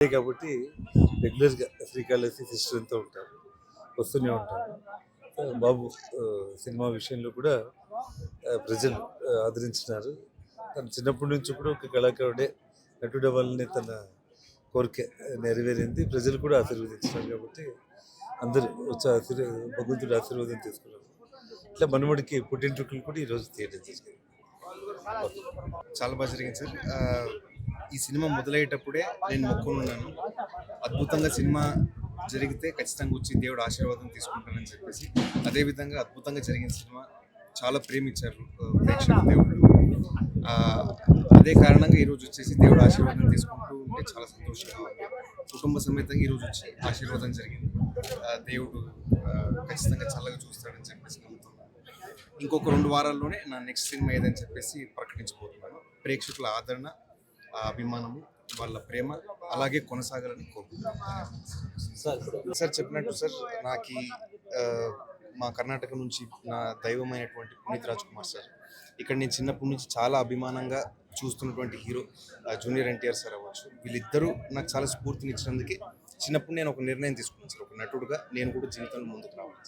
కాబట్టి రెగ్యులర్గా శ్రీకాళహస్తి సిస్టర్తో ఉంటారు, వస్తూనే ఉంటారు. బాబు సినిమా విషయంలో కూడా ప్రజలు ఆదరించినారు. తను చిన్నప్పటి నుంచి కూడా ఒక కళాకారుడే, నటుడు అవ్వాలని తన కోరిక నెరవేరింది. ప్రజలు కూడా ఆశీర్వదించినారు కాబట్టి అందరూ వచ్చి భగవంతుడి ఆశీర్వాదం తీసుకున్నారు. ఇట్లా మనవడికి పుట్టింటికలు కూడా ఈరోజు తీయడం జరిగింది. చాలా బాగా జరిగింది సార్. ఈ సినిమా మొదలయ్యేటప్పుడే నేను మొక్కున్నాను, అద్భుతంగా సినిమా జరిగితే ఖచ్చితంగా వచ్చి దేవుడు ఆశీర్వాదం తీసుకుంటానని చెప్పేసి. అదేవిధంగా అద్భుతంగా జరిగిన సినిమా చాలా ప్రేమించారు ప్రేక్షకులు, దేవుడు. అదే కారణంగా ఈరోజు వచ్చేసి దేవుడు ఆశీర్వాదం తీసుకుంటూ ఉంటే చాలా సంతోషంగా ఉంది. కుటుంబ సమేతంగా ఈరోజు వచ్చి ఆశీర్వాదం జరిగింది. దేవుడు ఖచ్చితంగా చల్లగా చూస్తాడని చెప్పేసి నమ్ముతున్నాను. ఇంకొక 2 వారాల్లోనే నా నెక్స్ట్ సినిమా ఏదని చెప్పేసి ప్రకటించబోతున్నాను. ప్రేక్షకుల ఆదరణ, అభిమానము, వాళ్ళ ప్రేమ అలాగే కొనసాగాలని కోరుకుంటున్నాను. సార్ చెప్పినట్టు సార్, నాకు మా కర్ణాటక నుంచి నా దైవమైనటువంటి పునీత్ రాజ్ కుమార్ సార్, ఇక్కడ నేను చిన్నప్పటి నుంచి చాలా అభిమానంగా చూస్తున్నటువంటి హీరో జూనియర్ ఎన్టీఆర్ సార్ అవ్వచ్చు. వీళ్ళిద్దరూ నాకు చాలా స్ఫూర్తినిచ్చినందుకే చిన్నప్పుడు నేను ఒక నిర్ణయం తీసుకున్నాను సార్, ఒక నటుడుగా నేను కూడా జీవితంలో ముందుకు రావాలి.